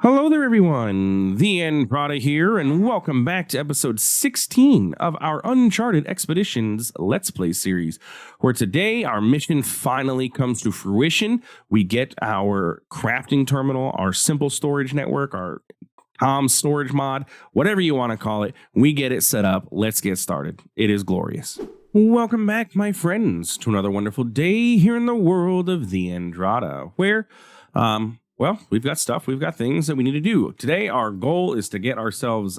Hello there, everyone. TheAndrata here, and welcome back to episode 16 of our Uncharted Expeditions Let's Play series, where today our mission finally comes to fruition. We get our crafting terminal, our simple storage network, our storage mod, whatever you want to call it. We get it set up. Let's get started. It is glorious. Welcome back, my friends, to another wonderful day here in the world of TheAndrata, where well, we've got stuff, we've got things that we need to do. Today, our goal is to get ourselves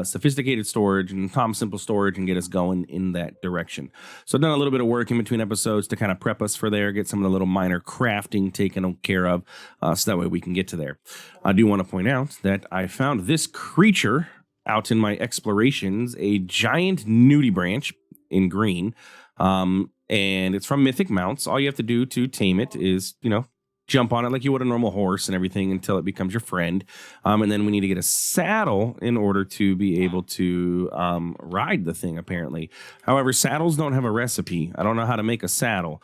sophisticated storage and simple storage and get us going in that direction. So I've done a little bit of work in between episodes to kind of prep us for there, get some of the little minor crafting taken care of, so that way we can get to there. I do want to point out that I found this creature out in my explorations, a giant nudibranch in green, and it's from Mythic Mounts. All you have to do to tame it is, jump on it like you would a normal horse and everything until it becomes your friend. And then we need to get a saddle in order to be able to ride the thing, apparently. However, saddles don't have a recipe. I don't know how to make a saddle.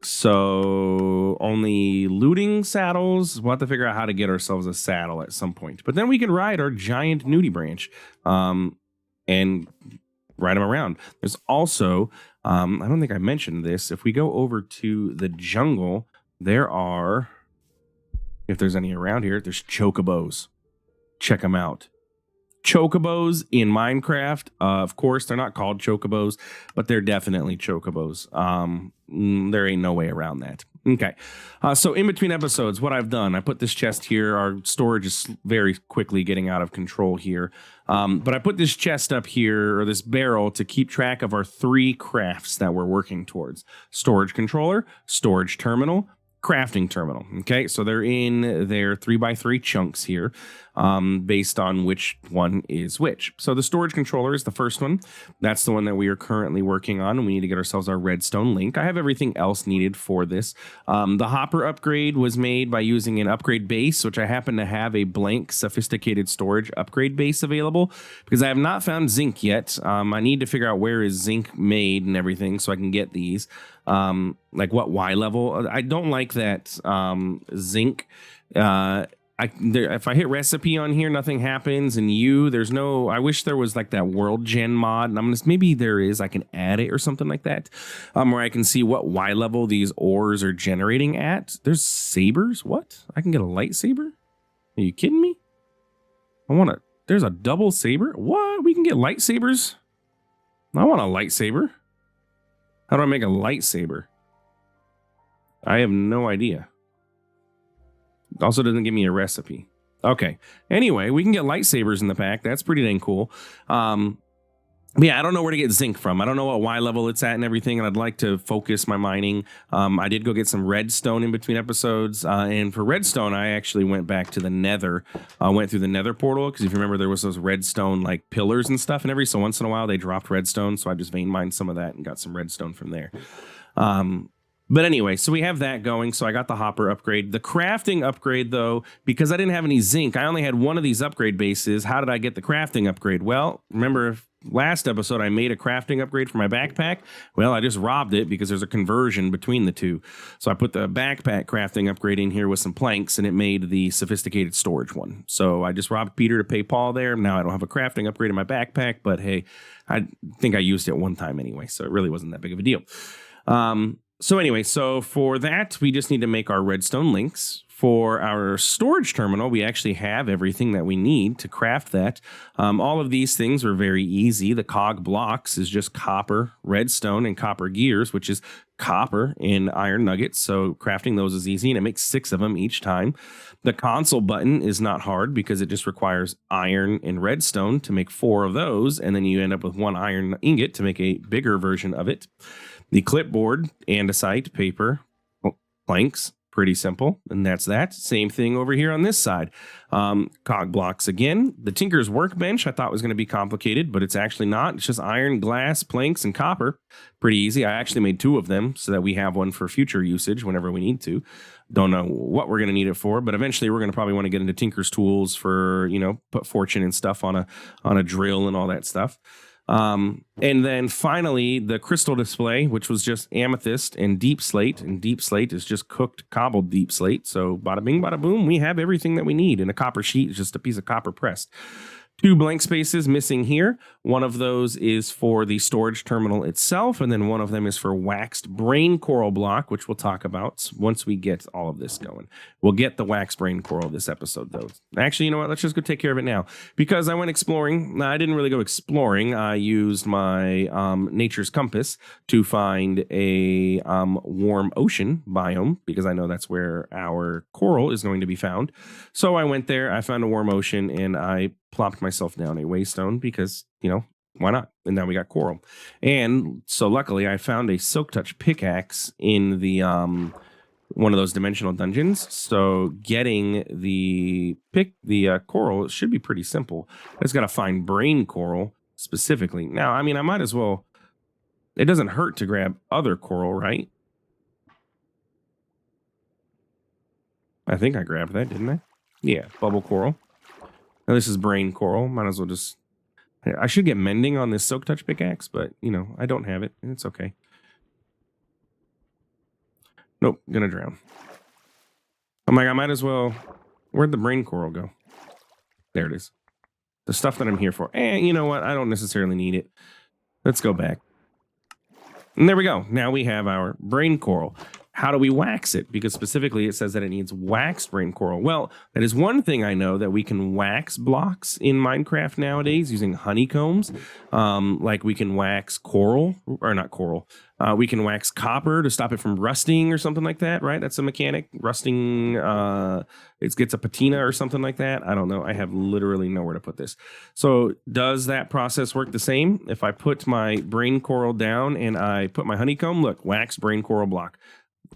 So only looting saddles. We'll have to figure out how to get ourselves a saddle at some point. But then we can ride our giant nudibranch and ride them around. There's also, I don't think I mentioned this. If we go over to the jungle, there are, if there's any around here, there's chocobos. Check them out. Chocobos in Minecraft. Of course, they're not called chocobos, but they're definitely chocobos. There ain't no way around that. Okay. So in between episodes, what I've done, I put this chest here. Our storage is very quickly getting out of control here. But I put this chest up here, or this barrel, to keep track of our 3 crafts that we're working towards. Storage controller, storage terminal, crafting terminal. Okay, so they're in their 3x3 chunks here, based on which one is which. So the storage controller is the first one. That's the one that we are currently working on, and we need to get ourselves our redstone link. I have everything else needed for this. The hopper upgrade was made by using an upgrade base, which I happen to have a blank sophisticated storage upgrade base available, because I have not found zinc yet. I need to figure out where is zinc made and everything so I can get these. Like what Y level. I don't like that zinc. If I hit recipe on here, nothing happens, and there's no. I wish there was like that world gen mod, and maybe there is. I can add it or something like that, where I can see what Y level these ores are generating at. There's sabers. What? I can get a lightsaber? Are you kidding me? There's a double saber. What? We can get lightsabers. I want a lightsaber. How do I make a lightsaber? I have no idea. Also doesn't give me a recipe. Okay. Anyway, we can get lightsabers in the pack. That's pretty dang cool. Yeah, I don't know where to get zinc from. I don't know what Y level it's at and everything, and I'd like to focus my mining. I did go get some redstone in between episodes, and for redstone, I actually went back to the nether. I went through the nether portal, because if you remember, there was those redstone like pillars and stuff, and every so once in a while, they dropped redstone, so I just vein mined some of that and got some redstone from there. But anyway, so we have that going. So I got the hopper upgrade. The crafting upgrade, though, because I didn't have any zinc, I only had one of these upgrade bases. How did I get the crafting upgrade? Well, remember last episode I made a crafting upgrade for my backpack? Well, I just robbed it because there's a conversion between the two. So I put the backpack crafting upgrade in here with some planks, and it made the sophisticated storage one. So I just robbed Peter to pay Paul there. Now I don't have a crafting upgrade in my backpack, but hey, I think I used it one time anyway, so it really wasn't that big of a deal. So anyway, so for that, we just need to make our redstone links. For our storage terminal, we actually have everything that we need to craft that. All of these things are very easy. The cog blocks is just copper, redstone, and copper gears, which is copper and iron nuggets. So crafting those is easy, and it makes 6 of them each time. The console button is not hard because it just requires iron and redstone to make 4 of those, and then you end up with 1 iron ingot to make a bigger version of it. The clipboard, andesite, paper, planks, pretty simple, and that's that. Same thing over here on this side. Cog blocks again. The Tinker's Workbench I thought was going to be complicated, but it's actually not. It's just iron, glass, planks, and copper. Pretty easy. I actually made 2 of them so that we have one for future usage whenever we need to. Don't know what we're going to need it for, but eventually we're going to probably want to get into Tinker's tools for, put fortune and stuff on a drill and all that stuff. And then finally, the crystal display, which was just amethyst and deep slate. And deep slate is just cooked, cobbled deep slate. So bada bing, bada boom, we have everything that we need. And a copper sheet is just a piece of copper pressed. 2 blank spaces missing here. One of those is for the storage terminal itself, and then one of them is for waxed brain coral block, which we'll talk about once we get all of this going. We'll get the waxed brain coral this episode, though. Actually, you know what? Let's just go take care of it now. Because I went exploring. I didn't really go exploring. I used my nature's compass to find a warm ocean biome, because I know that's where our coral is going to be found. So I went there, I found a warm ocean, and I plopped myself down a waystone because, why not? And now we got coral. And so luckily I found a silk touch pickaxe in the one of those dimensional dungeons. So getting the coral should be pretty simple. I just got to find brain coral specifically. Now, I mean, I might as well, it doesn't hurt to grab other coral, right? I think I grabbed that, didn't I? Yeah, bubble coral. Now this is brain coral. Might as well just... I should get mending on this silk touch pickaxe, but, I don't have it, and it's okay. Nope, gonna drown. I'm like, I might as well... Where'd the brain coral go? There it is. The stuff that I'm here for. And you know what? I don't necessarily need it. Let's go back. And there we go. Now we have our brain coral. How do we wax it? Because specifically it says that it needs waxed brain coral. Well, that is one thing I know, that we can wax blocks in Minecraft nowadays using honeycombs. Like we can wax coral, or not coral. We can wax copper to stop it from rusting or something like that, right? That's a mechanic. Rusting, it gets a patina or something like that. I don't know. I have literally nowhere to put this. So does that process work the same? If I put my brain coral down and I put my honeycomb, look, wax brain coral block.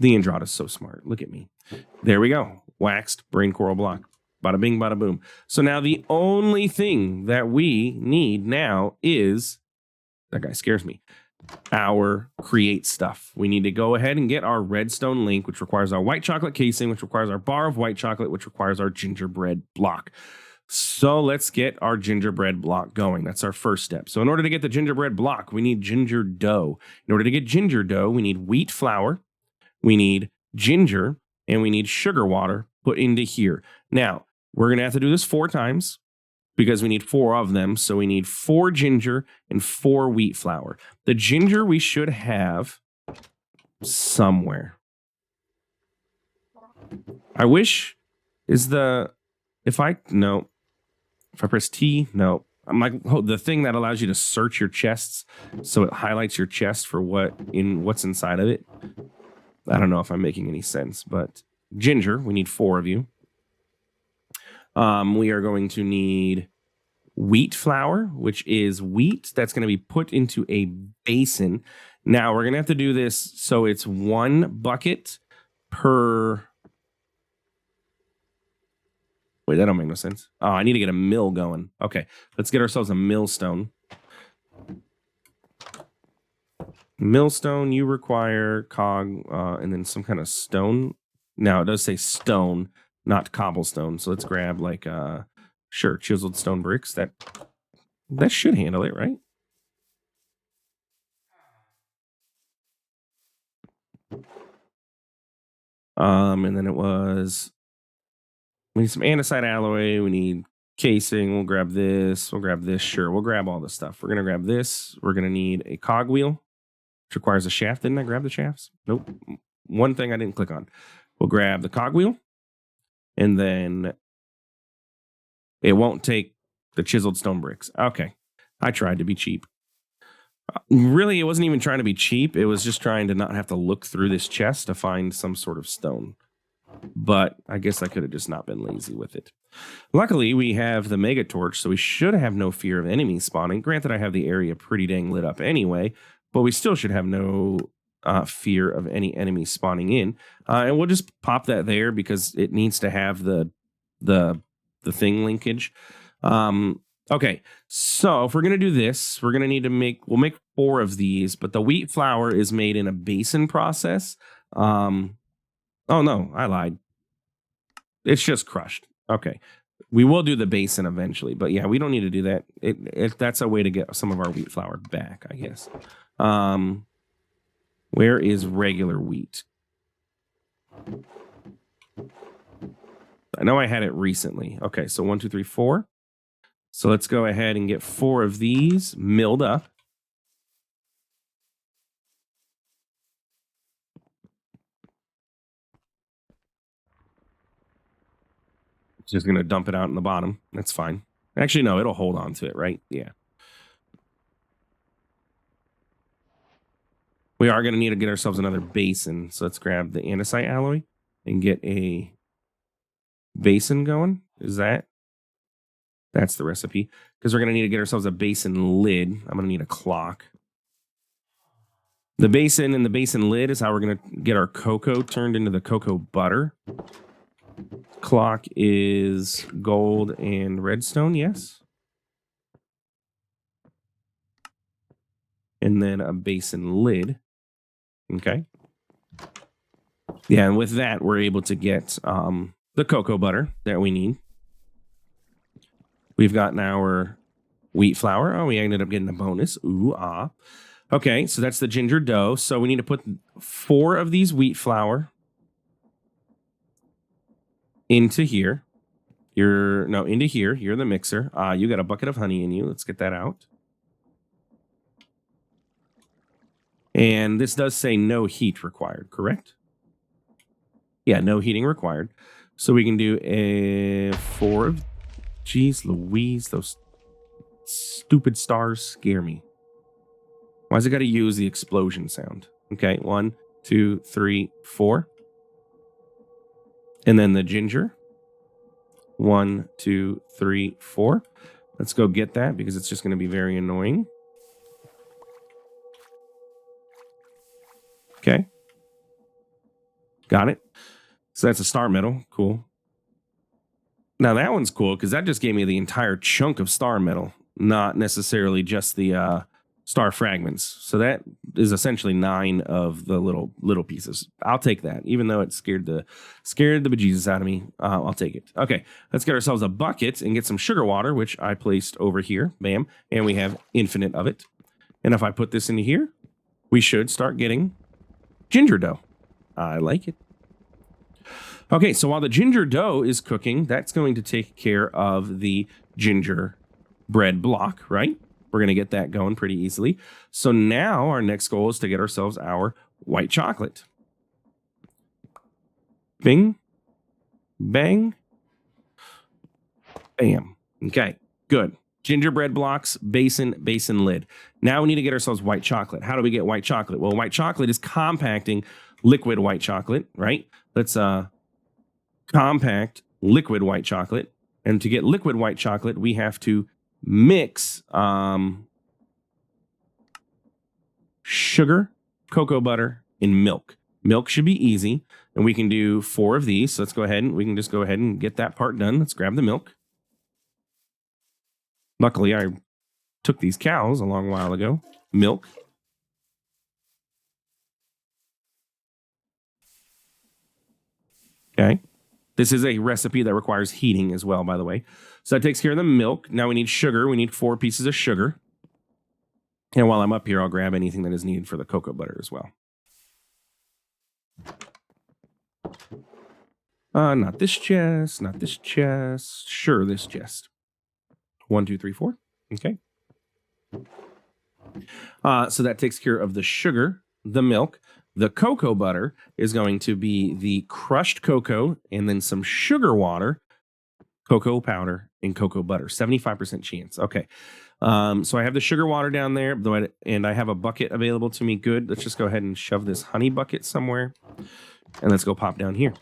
TheAndrata is so smart. Look at me. There we go. Waxed brain coral block. Bada bing, bada boom. So now the only thing that we need now is, that guy scares me, our create stuff. We need to go ahead and get our redstone link, which requires our white chocolate casing, which requires our bar of white chocolate, which requires our gingerbread block. So let's get our gingerbread block going. That's our first step. So in order to get the gingerbread block, we need ginger dough. In order to get ginger dough, we need wheat flour, we need ginger, and we need sugar water put into here. Now, we're going to have to do this 4 times because we need 4 of them. So we need 4 ginger and 4 wheat flour. The ginger we should have somewhere. I wish if I press T, no. I'm like, the thing that allows you to search your chests, so it highlights your chest for what's inside of it. I don't know if I'm making any sense, but ginger, we need 4 of you. We are going to need wheat flour, which is wheat that's going to be put into a basin. Now we're going to have to do this so it's 1 bucket per... Wait, that don't make no sense. Oh, I need to get a mill going. Okay, let's get ourselves a millstone. Millstone, you require cog, and then some kind of stone. Now, it does say stone, not cobblestone. So let's grab sure, chiseled stone bricks. That should handle it, right? And then it was, we need some andesite alloy. We need casing. We'll grab this. We'll grab this. Sure, we'll grab all the stuff. We're going to grab this. We're going to need a cogwheel, which requires a shaft. Didn't I grab the shafts? Nope. One thing I didn't click on. We'll grab the cogwheel, and then it won't take the chiseled stone bricks. Okay. I tried to be cheap. Really, it wasn't even trying to be cheap. It was just trying to not have to look through this chest to find some sort of stone. But I guess I could have just not been lazy with it. Luckily, we have the mega torch, so we should have no fear of enemies spawning. Granted, I have the area pretty dang lit up anyway, but we still should have no fear of any enemies spawning in. And we'll just pop that there because it needs to have the thing linkage. Okay, so if we're going to do this, we're going to need to we'll make 4 of these, but the wheat flour is made in a basin process. Oh no, I lied. It's just crushed. Okay, We will do the basin eventually, but yeah, we don't need to do that. That's a way to get some of our wheat flour back, I guess. Where is regular wheat? I know I had it recently. Okay, so 1, 2, 3, 4. So let's go ahead and get 4 of these milled up. Just going to dump it out in the bottom. That's fine. Actually, no, it'll hold on to it, right? Yeah. We are going to need to get ourselves another basin. So let's grab the andesite alloy and get a basin going. That's the recipe. Because we're going to need to get ourselves a basin lid. I'm going to need a clock. The basin and the basin lid is how we're going to get our cocoa turned into the cocoa butter. Clock is gold and redstone, yes. And then a basin lid. Okay. Yeah, and with that, we're able to get the cocoa butter that we need. We've gotten our wheat flour. Oh, we ended up getting a bonus. Ooh, ah. Okay, so that's the ginger dough. So we need to put 4 of these wheat flour into here. Into here. You're the mixer. You got a bucket of honey in you. Let's get that out. And this does say no heat required, correct? Yeah, no heating required. So we can do a 4 of... Jeez Louise, those stupid stars scare me. Why's it got to use the explosion sound? Okay, 1, 2, 3, 4. And then the ginger. 1, 2, 3, 4. Let's go get that because it's just going to be very annoying. Okay. Got it. So that's a star metal. Cool. Now that one's cool because that just gave me the entire chunk of star metal, not necessarily just the star fragments. So that is essentially 9 of the little pieces. I'll take that, even though it scared the bejesus out of me. I'll take it. Okay, let's get ourselves a bucket and get some sugar water, which I placed over here. Bam, and we have infinite of it. And if I put this into here, we should start getting ginger dough. I like it. Okay, so while the ginger dough is cooking, that's going to take care of the ginger bread block, right? We're going to get that going pretty easily. So now our next goal is to get ourselves our white chocolate. Bing, bang, bam. Okay, good. Gingerbread blocks, basin lid. Now we need to get ourselves white chocolate. How do we get white chocolate? Well, white chocolate is compacting liquid white chocolate, right? Let's compact liquid white chocolate. And to get liquid white chocolate, we have to mix sugar, cocoa butter, and milk. Milk should be easy, and we can do 4 of these. So let's go ahead and we can just go ahead and get that part done. Let's grab the milk. Luckily, I took these cows a long while ago. Milk. Okay. This is a recipe that requires heating as well, by the way. So that takes care of the milk. Now we need sugar. We need 4 pieces of sugar. And while I'm up here, I'll grab anything that is needed for the cocoa butter as well. Not this chest, not this chest. Sure, this chest. 1, 2, 3, 4. Okay. So that takes care of the sugar, the milk. The cocoa butter is going to be the crushed cocoa and then some sugar water, cocoa powder, and cocoa butter. 75% chance. Okay. So I have the sugar water down there, and I have a bucket available to me. Good. Let's just go ahead and shove this honey bucket somewhere. And let's go pop down here.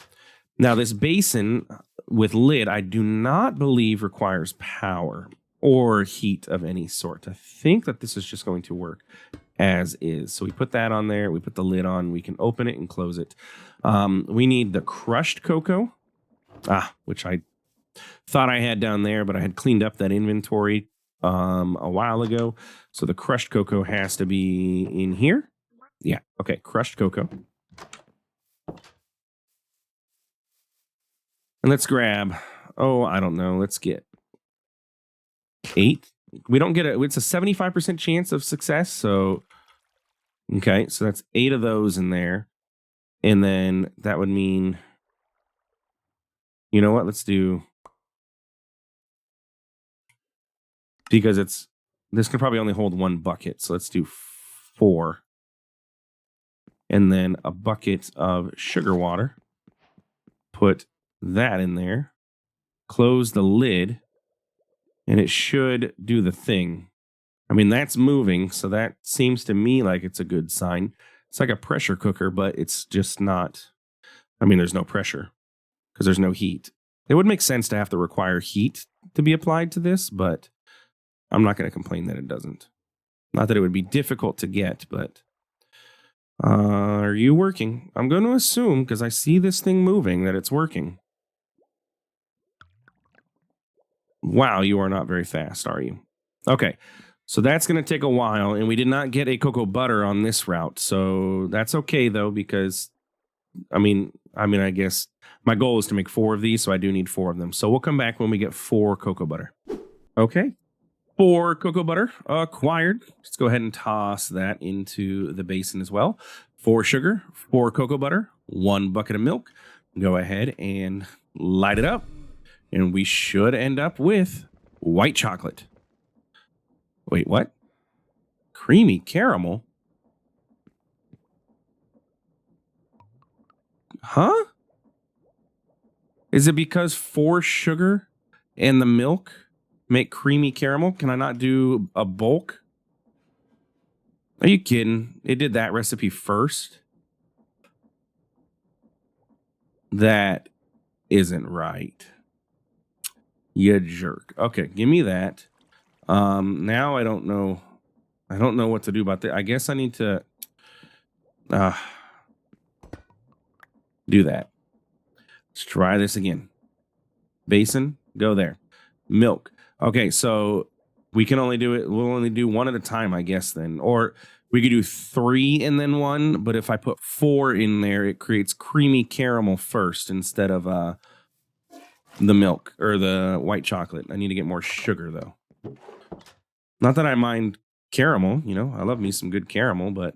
Now, this basin with lid, I do not believe requires power or heat of any sort. I think that this is just going to work as is. So we put that on there. We put the lid on. We can open it and close it. We need the crushed cocoa, which I thought I had down there, but I had cleaned up that inventory a while ago. So the crushed cocoa has to be in here. Yeah. Okay. Crushed cocoa. And let's grab oh, I don't know. Let's get 8. We don't get it's a 75% chance of success. So, okay. So that's 8 of those in there. And then that would mean, you know what? Let's do, because this can probably only hold 1 bucket. So let's do 4. And then a bucket of sugar water. Put that in there. Close the lid. And it should do the thing. I mean, that's moving. So that seems to me like it's a good sign. It's like a pressure cooker, but it's just not. I mean, there's no pressure because there's no heat. It would make sense to have to require heat to be applied to this, but I'm not going to complain that it doesn't. Not that it would be difficult to get, but are you working? I'm going to assume, because I see this thing moving, that it's working. Wow, you are not very fast, are you? Okay, so that's going to take a while, and we did not get a cocoa butter on this route, so that's okay, though, because, I mean, I guess my goal is to make 4 of these, so I do need 4 of them. So we'll come back when we get 4 cocoa butter. Okay, 4 cocoa butter acquired. Let's go ahead and toss that into the basin as well. 4 sugar, 4 cocoa butter, 1 bucket of milk. Go ahead and light it up. And we should end up with white chocolate. Wait, what? Creamy caramel? Huh? Is it because 4 sugar and the milk make creamy caramel? Can I not do a bulk? Are you kidding? It did that recipe first? That isn't right. You jerk. Okay, give me that. Now I don't know. I don't know what to do about that. I guess I need to do that. Let's try this again. Basin, go there. Milk. Okay, so we can only do it. We'll only do 1 at a time, I guess, then. Or we could do 3 and then 1. But if I put 4 in there, it creates creamy caramel first instead of the milk or the white chocolate. I need to get more sugar, though. Not that I mind caramel. You know, I love me some good caramel, but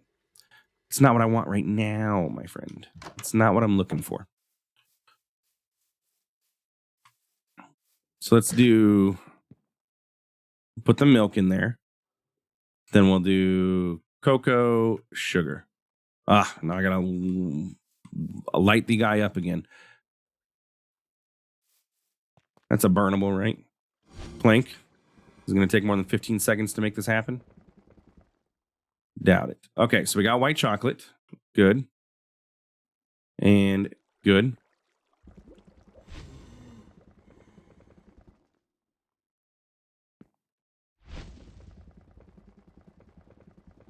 it's not what I want right now, my friend. It's not what I'm looking for. So let's put the milk in there. Then we'll do cocoa, sugar. Now I gotta light the guy up again. That's a burnable, right? Plank. Is it gonna take more than 15 seconds to make this happen? Doubt it. Okay, so we got white chocolate. Good. And good.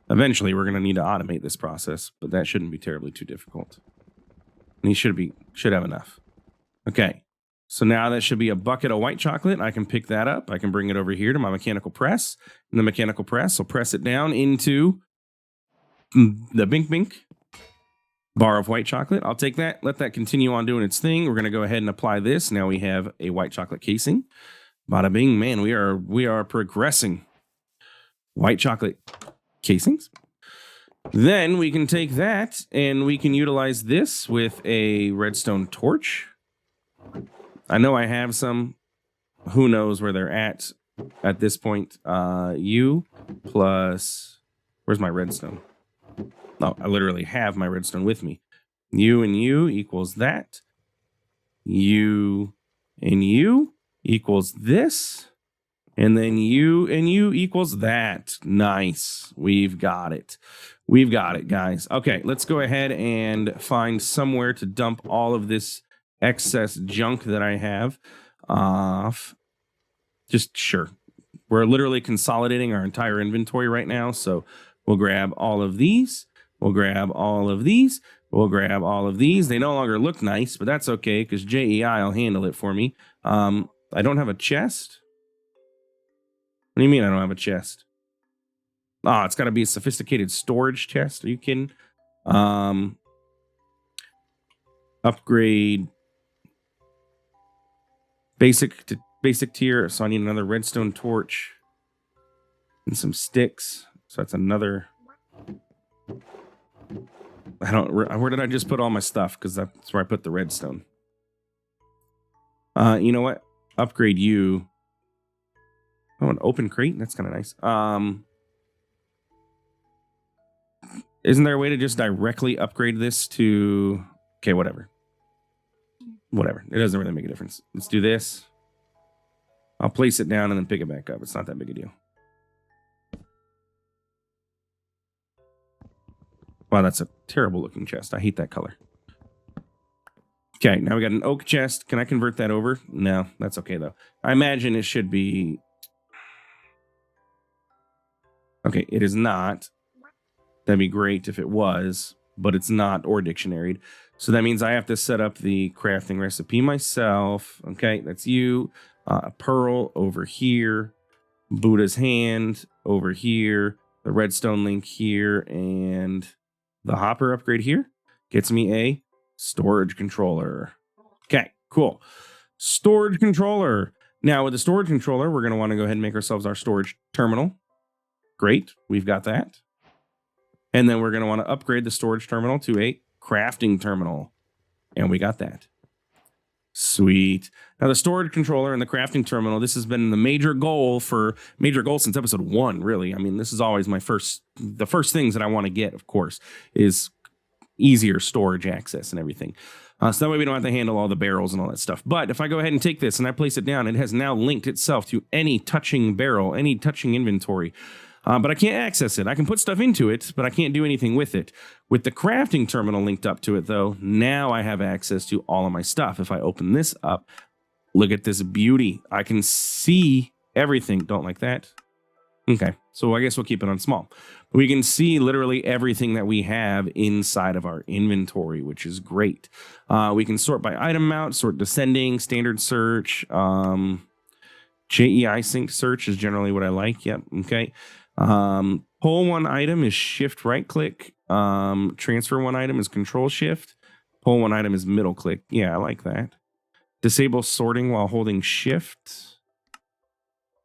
Eventually, we're going to need to automate this process, but that shouldn't be terribly too difficult. And he should have enough. Okay, so now that should be a bucket of white chocolate. I can pick that up. I can bring it over here to my mechanical press. And the mechanical press will press it down into the bink bink bar of white chocolate. I'll take that, let that continue on doing its thing. We're going to go ahead and apply this. Now we have a white chocolate casing. Bada bing, man, we are progressing. White chocolate casings. Then we can take that and we can utilize this with a redstone torch. I know I have some. Who knows where they're at this point. U plus, where's my redstone? Oh, I literally have my redstone with me. U and U equals that. U and U equals this. And then U and U equals that. Nice. We've got it. We've got it, guys. Okay, let's go ahead and find somewhere to dump all of this excess junk that I have off. Just sure. We're literally consolidating our entire inventory right now. So we'll grab all of these. We'll grab all of these. We'll grab all of these. They no longer look nice, but that's okay because JEI will handle it for me. I don't have a chest. What do you mean I don't have a chest? Oh, it's got to be a sophisticated storage chest. Are you kidding? Upgrade basic tier. So I need another redstone torch and some sticks. So that's another. Where did I just put all my stuff? Because that's where I put the redstone. You know what? Upgrade you. Oh, an open crate? That's kind of nice. Isn't there a way to just directly upgrade this to... Okay, whatever. Whatever. It doesn't really make a difference. Let's do this. I'll place it down and then pick it back up. It's not that big a deal. Wow, that's a terrible looking chest. I hate that color. Okay, now we got an oak chest. Can I convert that over? No, that's okay though. I imagine it should be... Okay, it is not. That'd be great if it was, but it's not or dictionaried. So that means I have to set up the crafting recipe myself. Okay, that's you. A pearl over here. Buddha's hand over here. The redstone link here. And the hopper upgrade here gets me a storage controller. Okay, cool. Storage controller. Now with the storage controller, we're going to want to go ahead and make ourselves our storage terminal. Great, we've got that. And then we're going to want to upgrade the storage terminal to a crafting terminal. And we got that. Sweet. Now the storage controller and the crafting terminal, this has been the major goal since episode 1, really. I mean, this is always the first things that I want to get, of course, is easier storage access and everything. So that way we don't have to handle all the barrels and all that stuff. But if I go ahead and take this and I place it down, it has now linked itself to any touching barrel, any touching inventory. But I can't access it. I can put stuff into it, but I can't do anything with it. With the crafting terminal linked up to it, though, now I have access to all of my stuff. If I open this up, look at this beauty. I can see everything. Don't like that. Okay, so I guess we'll keep it on small. We can see literally everything that we have inside of our inventory, which is great. We can sort by item mount, sort descending, standard search. JEI sync search is generally what I like. Yep, okay. Pull one item is shift right click. Transfer one item is control shift. Pull one item is middle click. Yeah, I like that. Disable sorting while holding shift.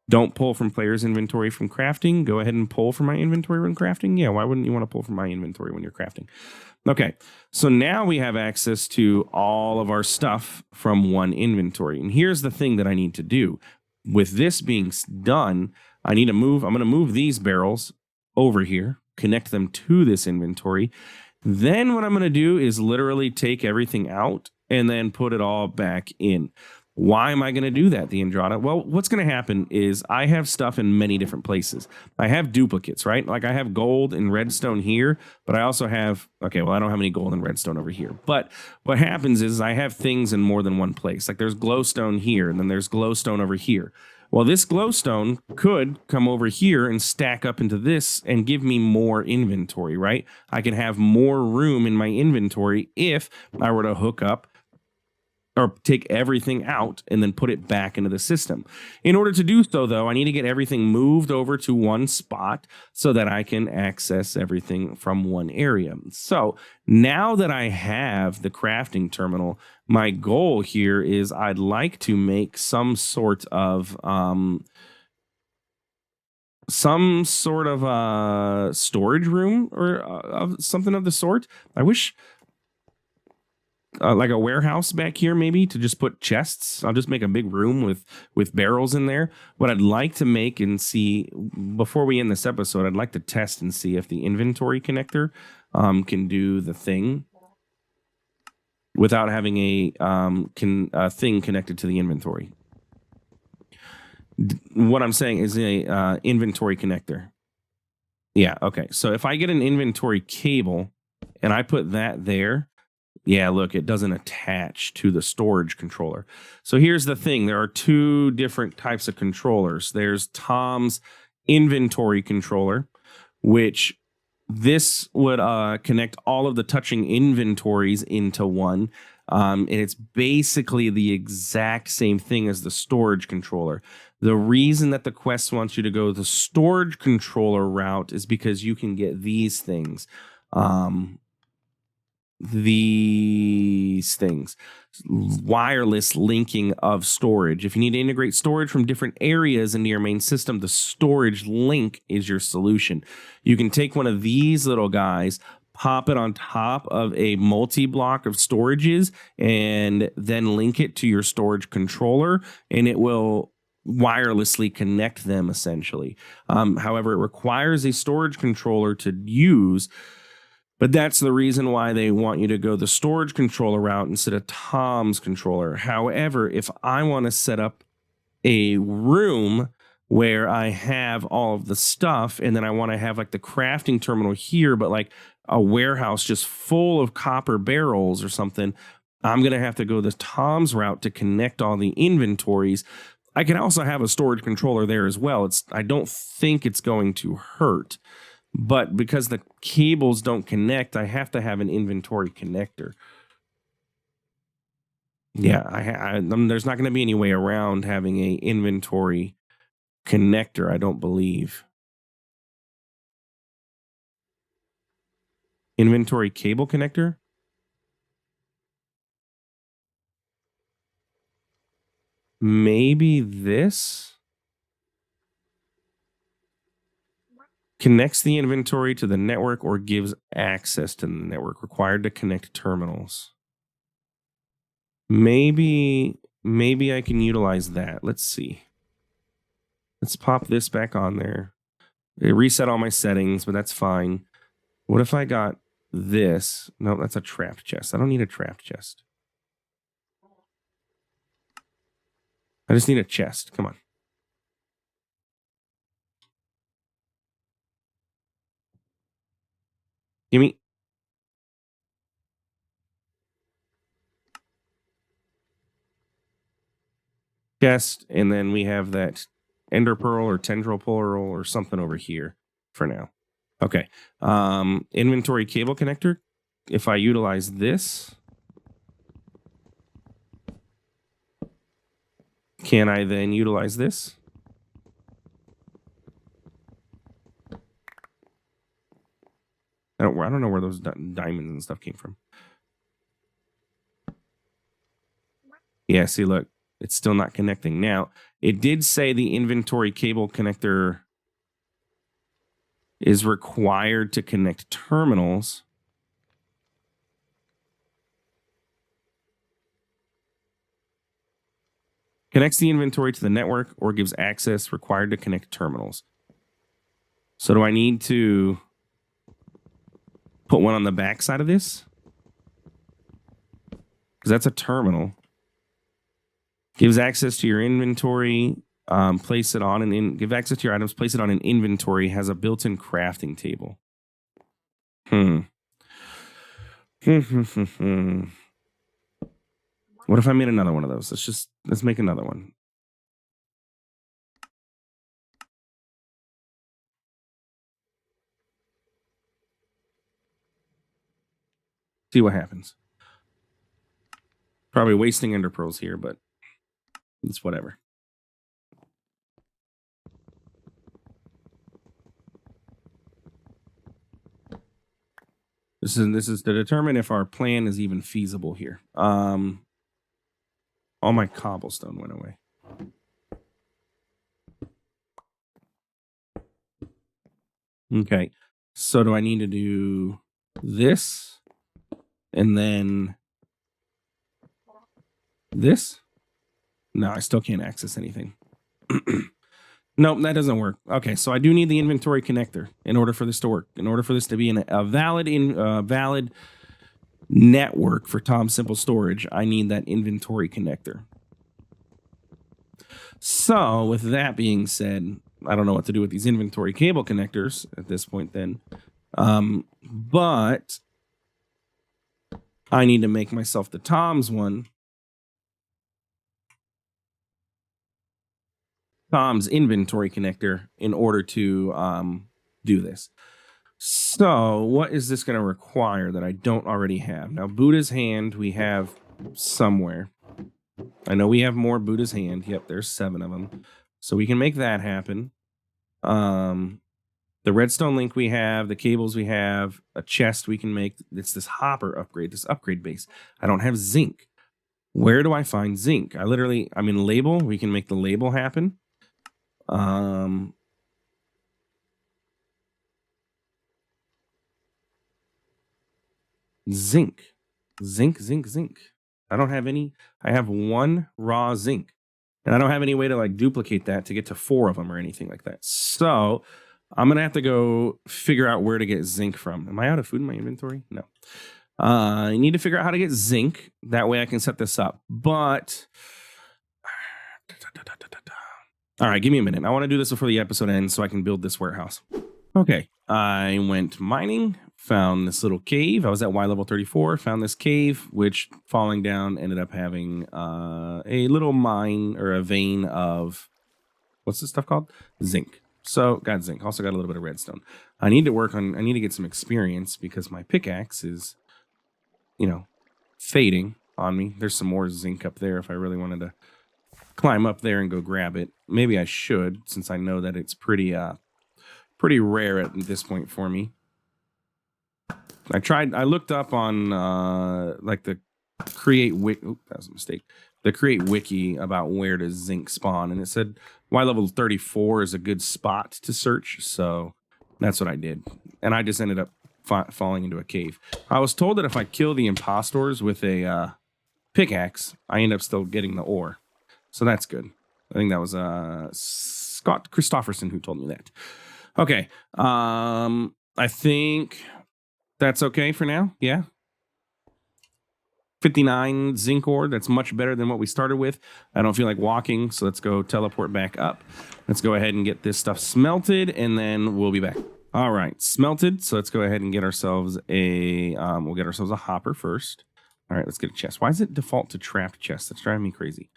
Don't pull from player's inventory from crafting. Go ahead and pull from my inventory when crafting. Yeah, why wouldn't you want to pull from my inventory when you're crafting? Okay, so now we have access to all of our stuff from one inventory. And here's the thing that I need to do. With this being done, I'm going to move these barrels over here, connect them to this inventory. Then what I'm going to do is literally take everything out and then put it all back in. Why am I going to do that, TheAndrata? Well, what's going to happen is I have stuff in many different places. I have duplicates, right? Like I have gold and redstone here, but I also have, okay, well, I don't have any gold and redstone over here. But what happens is I have things in more than one place. Like there's glowstone here, and then there's glowstone over here. Well, this glowstone could come over here and stack up into this and give me more inventory, right? I can have more room in my inventory if I were to hook up or take everything out and then put it back into the system. In order to do so, though, I need to get everything moved over to one spot so that I can access everything from one area. So now that I have the crafting terminal, my goal here is I'd like to make some sort of storage room or something of the sort. I wish... like a warehouse back here, maybe, to just put chests. I'll just make a big room with barrels in there. What I'd like to make and see, before we end this episode, I'd like to test and see if the inventory connector can do the thing without having a thing connected to the inventory. What I'm saying is a inventory connector. Yeah, okay. So if I get an inventory cable and I put that there, yeah, look, it doesn't attach to the storage controller. So here's the thing. There are two different types of controllers. There's Tom's inventory controller, which this would connect all of the touching inventories into one. And it's basically the exact same thing as the storage controller. The reason that the quest wants you to go the storage controller route is because you can get these things. these things. Wireless linking of storage. If you need to integrate storage from different areas into your main system, the storage link is your solution. You can take one of these little guys, pop it on top of a multi-block of storages, and then link it to your storage controller, and it will wirelessly connect them essentially. However, it requires a storage controller to use, but that's the reason why they want you to go the storage controller route instead of Tom's controller. However, if I want to set up a room where I have all of the stuff, and then I want to have like the crafting terminal here, but like a warehouse just full of copper barrels or something, I'm going to have to go the Tom's route to connect all the inventories. I can also have a storage controller there as well. I don't think it's going to hurt. But because the cables don't connect, I have to have an inventory connector. Yeah, there's not going to be any way around having a inventory connector, I don't believe. Inventory cable connector? Maybe this? Connects the inventory to the network or gives access to the network. Required to connect terminals. Maybe I can utilize that. Let's see. Let's pop this back on there. It reset all my settings, but that's fine. What if I got this? No, that's a trapped chest. I don't need a trapped chest. I just need a chest. Come on. Gimme. Chest, and then we have that ender pearl or tendril pearl or something over here for now. Okay. Inventory cable connector. If I utilize this, can I then utilize this? I don't know where those diamonds and stuff came from. Yeah, see, look, it's still not connecting. Now, it did say the inventory cable connector is required to connect terminals. Connects the inventory to the network or gives access, required to connect terminals. So do I need to put one on the back side of this? Because that's a terminal. Gives access to your inventory. Place it on give access to your items. Place it on an inventory. Has a built-in crafting table. What if I made another one of those? Let's make another one. See what happens. Probably wasting ender pearls here, but it's whatever. This is to determine if our plan is even feasible here. All my cobblestone went away. Okay. So do I need to do this and then this? No, I still can't access anything. Nope, that doesn't work. Okay, so I do need the inventory connector in order for this to work. In order for this to be a valid network for Tom Simple Storage, I need that inventory connector. So with that being said, I don't know what to do with these inventory cable connectors at this point then. But I need to make myself the Tom's one. Tom's inventory connector in order to do this. So what is this going to require that I don't already have? Now, Buddha's hand we have somewhere. I know we have more Buddha's hand. Yep, there's 7 of them. So we can make that happen. the redstone link we have, the cables we have, a chest we can make. It's this hopper upgrade, this upgrade base. I don't have zinc. Where do I find zinc? I'm in label. We can make the label happen. Zinc. I don't have any. I have 1 raw zinc. And I don't have any way to like duplicate that to get to 4 of them or anything like that. So I'm going to have to go figure out where to get zinc from. Am I out of food in my inventory? No. I need to figure out how to get zinc. That way I can set this up. But all right, give me a minute. I want to do this before the episode ends so I can build this warehouse. Okay, I went mining, found this little cave. I was at Y level 34, found this cave, which falling down ended up having a little mine or a vein of, what's this stuff called? Zinc. So got zinc. Also got a little bit of redstone. I need to get some experience because my pickaxe is, fading on me. There's some more zinc up there if I really wanted to climb up there and go grab it. Maybe I should, since I know that it's pretty rare at this point for me. I looked up on like the create wiki. That was a mistake. The create wiki about where does zinc spawn, and it said Y level 34 is a good spot to search. So that's what I did, and I just ended up falling into a cave. I was told that if I kill the impostors with a pickaxe, I end up still getting the ore. So that's good. I think that was Scott Christofferson who told me that. Okay. I think that's okay for now. Yeah. 59 zinc ore. That's much better than what we started with. I don't feel like walking, so let's go teleport back up. Let's go ahead and get this stuff smelted, and then we'll be back. All right, smelted. So let's go ahead and get ourselves we'll get ourselves a hopper first. All right, let's get a chest. Why does it default to trapped chest? That's driving me crazy.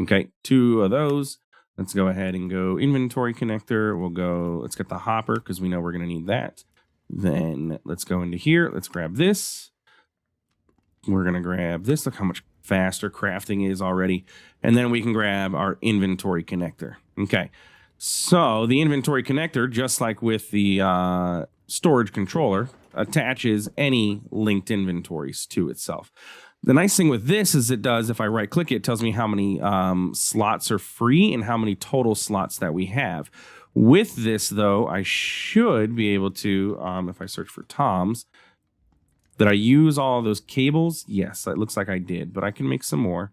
Okay, 2 of those. Let's go ahead and go inventory connector. Let's get the hopper because we know we're going to need that. Then let's go into here. Let's grab this. We're going to grab this. Look how much faster crafting is already. And then we can grab our inventory connector. Okay, so the inventory connector, just like with the storage controller, attaches any linked inventories to itself. The nice thing with this is if I right click it, tells me how many slots are free and how many total slots that we have. With this, though, I should be able to, if I search for Tom's, did I use all those cables? Yes, it looks like I did, but I can make some more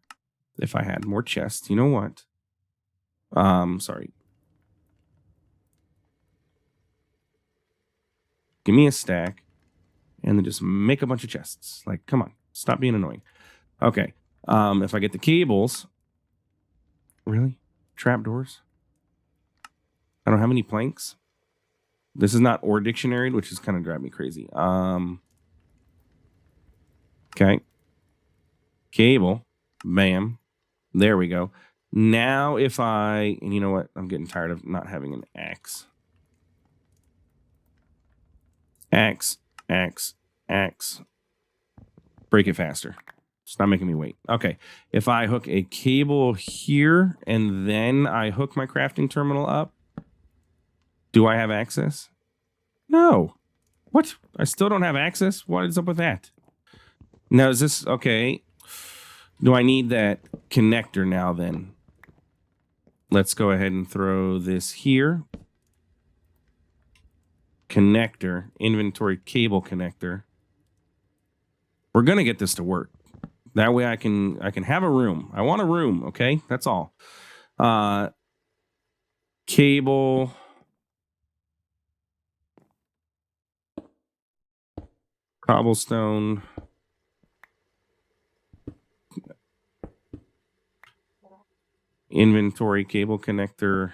if I had more chests. You know what? Sorry. Give me a stack and then just make a bunch of chests. Like, come on. Stop being annoying. Okay. If I get the cables. Really? Trapdoors? I don't have any planks. This is not ore dictionary, which is kind of driving me crazy. Okay. Cable. Bam. There we go. Now and you know what? I'm getting tired of not having an axe. Axe. Break it faster. It's not making me wait. Okay. If I hook a cable here and then I hook my crafting terminal up, do I have access? No. What? I still don't have access? What is up with that? Now, is this okay? Do I need that connector now then? Let's go ahead and throw this here. Connector, inventory cable connector. We're going to get this to work. That way I can have a room. I want a room, okay? That's all. Cable. Cobblestone. Inventory cable connector.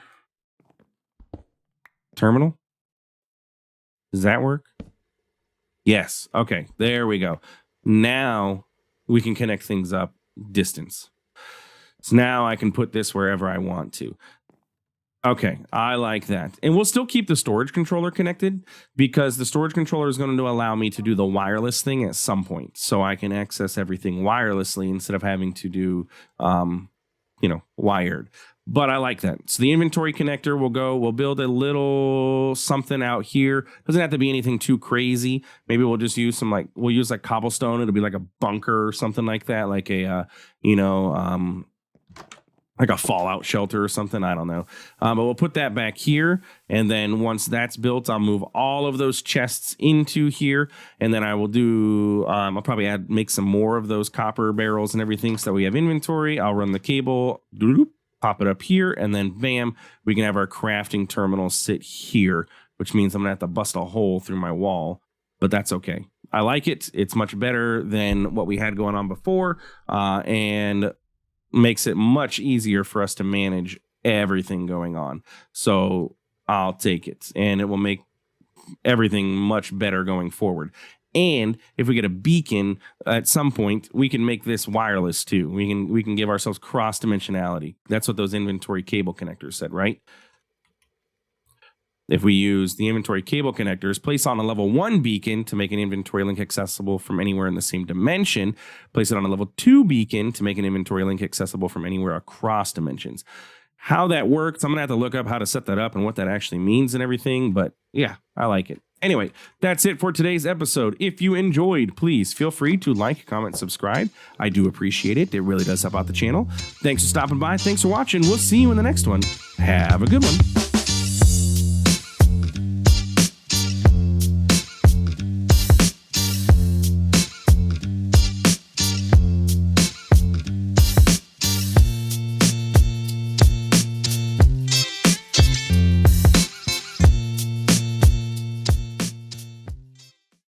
Terminal. Does that work? Yes. Okay. There we go. Now we can connect things up distance. So now I can put this wherever I want to. Okay, I like that. And we'll still keep the storage controller connected because the storage controller is going to allow me to do the wireless thing at some point. So I can access everything wirelessly instead of having to do, wired. But I like that. So the inventory connector we'll build a little something out here. Doesn't have to be anything too crazy. Maybe we'll just use we'll use like cobblestone. It'll be like a bunker or something like that. Like a, like a fallout shelter or something. I don't know. But we'll put that back here. And then once that's built, I'll move all of those chests into here. And then I will do, I'll probably make some more of those copper barrels and everything so that we have inventory. I'll run the cable, pop it up here, and then bam, we can have our crafting terminal sit here, which means I'm gonna have to bust a hole through my wall, but that's okay. I like it. It's much better than what we had going on before, and makes it much easier for us to manage everything going on. So I'll take it, and it will make everything much better going forward. And if we get a beacon at some point, we can make this wireless too. We can give ourselves cross dimensionality. That's what those inventory cable connectors said, right? If we use the inventory cable connectors, place on a level 1 beacon to make an inventory link accessible from anywhere in the same dimension. Place it on a level 2 beacon to make an inventory link accessible from anywhere across dimensions. How that works, I'm going to have to look up how to set that up and what that actually means and everything. But yeah, I like it. Anyway, that's it for today's episode. If you enjoyed, please feel free to like, comment, subscribe. I do appreciate it. It really does help out the channel. Thanks for stopping by. Thanks for watching. We'll see you in the next one. Have a good one.